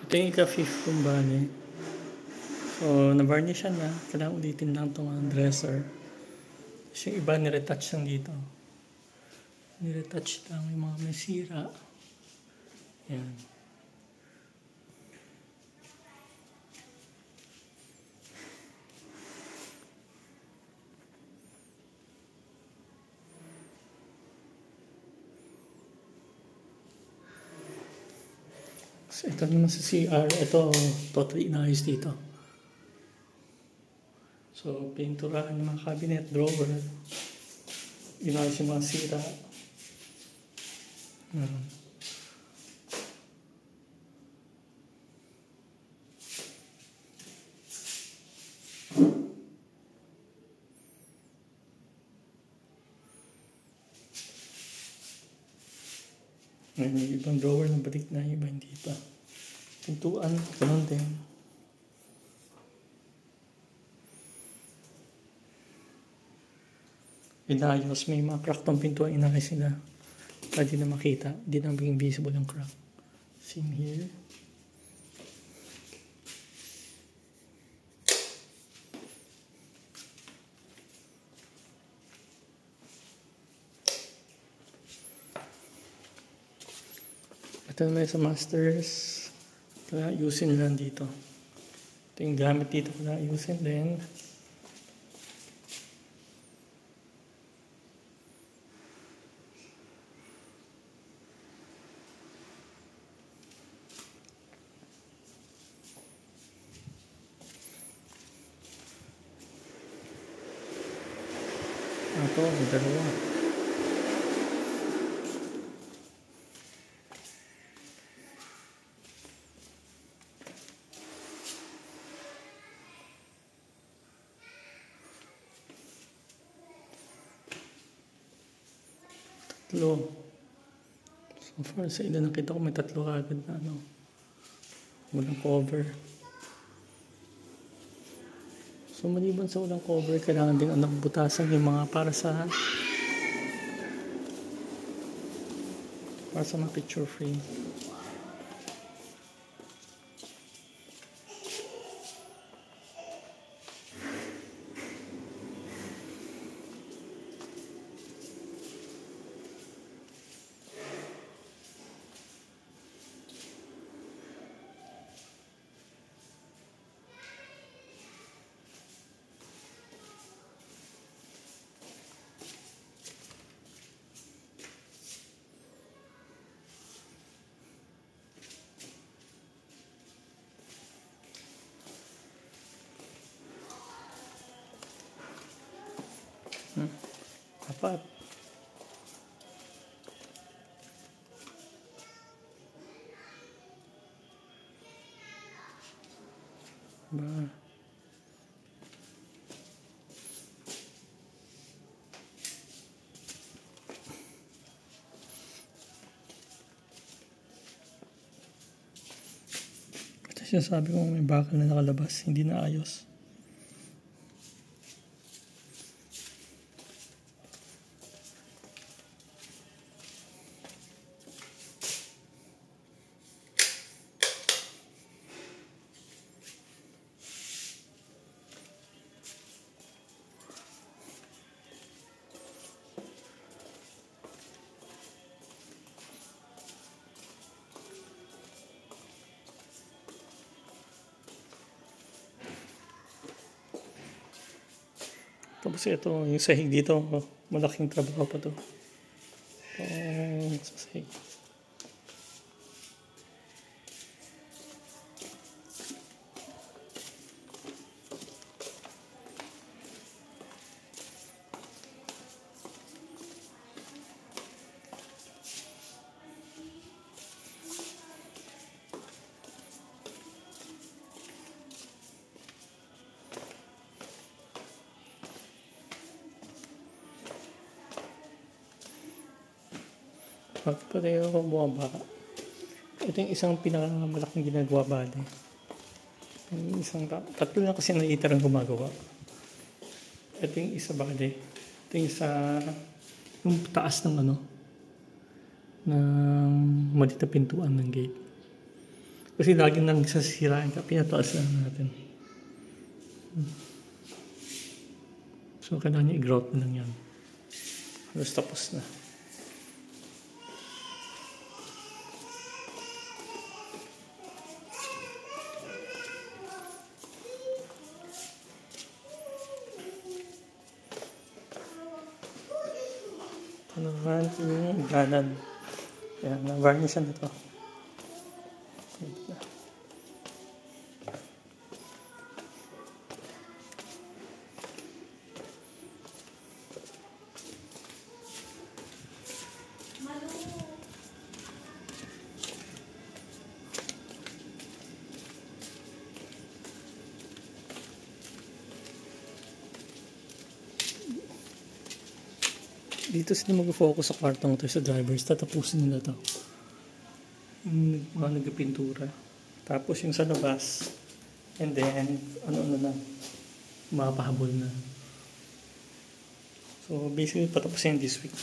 Ito yung ika-fifth kong bale. So, na-varnishan na. Kailangan ulitin lang itong dresser. Tapos yung iba, niretouch lang dito. Niretouch lang yung mga may sira. Yan. So, ito naman sa CR. Ito, totally inayos dito. So, pinturahan yung mga cabinet, drawer. Inayos yung mga sira. Ngayon, yung ibang drawer na balik na, yung iba hindi pa. Pintuan, ganun din. Inayos, may mga crack tong pintuan, inayos nila. Para di na makita, di na maging visible yung crack. Same here. Ito naman sa masters. Kaya ayusin lang dito. Ito yung gamit dito. Kaya ayusin din. Ito, dalawa. Tatlo. So far, sa ilan nakita ko may tatlo agad na walang cover. So maliban sa walang cover, kailangan din butasan yung mga para sa mga picture frame. Apat. Ba. Ito siya, sabi ko may bakal na nakalabas, hindi na ayos. Tapos ito, yung sahig dito, malaking trabaho pa to. Sa sahig. Pati ako bumaba. Ito yung isang pinakamalaking ginagawa bale. Yung isang tatlo na kasi naiitar ang gumagawa. Ito yung isa bale. Ito yung sa yung taas ng ng maliit na pintuan ng gate. Kasi lagi nang sasiraan ka, pinataas lang natin. So, kailangan niya i-grout na lang yan. Halos tapos na. Ano naman yung ganan. Ayan, na-varnishan na ito. Dito sila mag-focus sa kwartong to, sa drivers. Tatapusin nila to. Yung mga nagpintura. Tapos yung sa labas. And then, ano na, mapahabol na. So, basically, patapusin this week.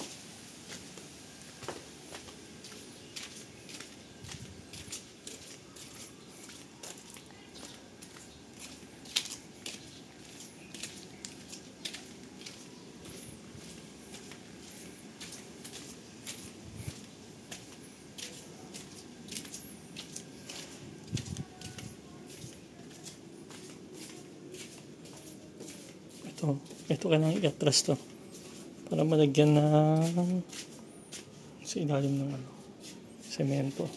Ito kailangan i-atras to para malagyan ng sa ilalim ng semento.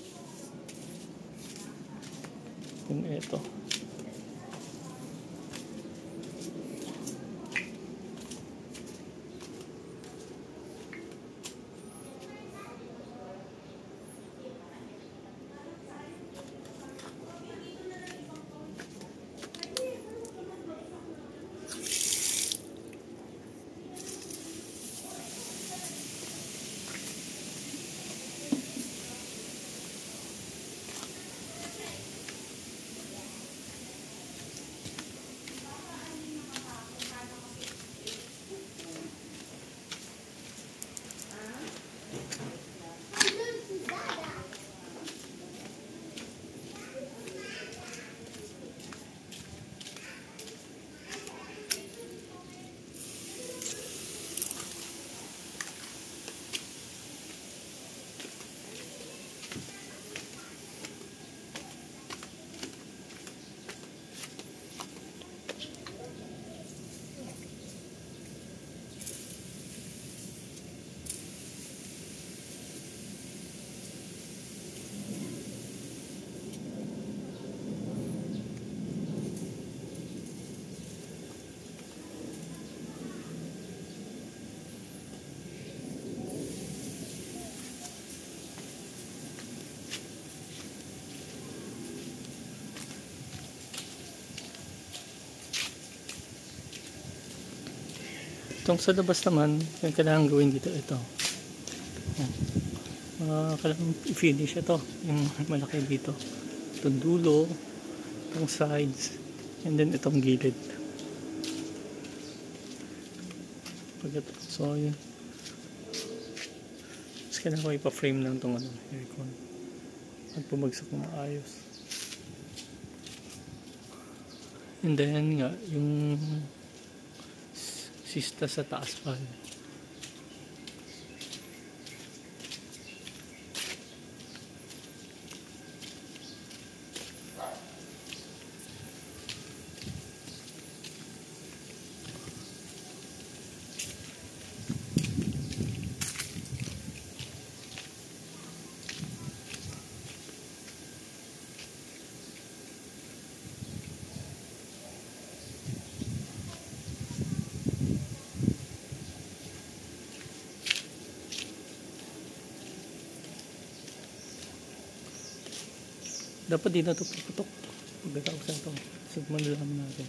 Yun ito. Itong sa labas naman, yung kailangan gawin dito, ito. Kailangan i-finish ito, yung malaki dito. Itong dulo, itong sides, and then itong gilid. So, yun. Tapos kailangan ko ipa-frame lang itong aircon. At pumagsak na maayos. And then nga, yung sista sa taas pa. Dapat di na ito puputok. Pagkatapos na ito. So, malalaman natin.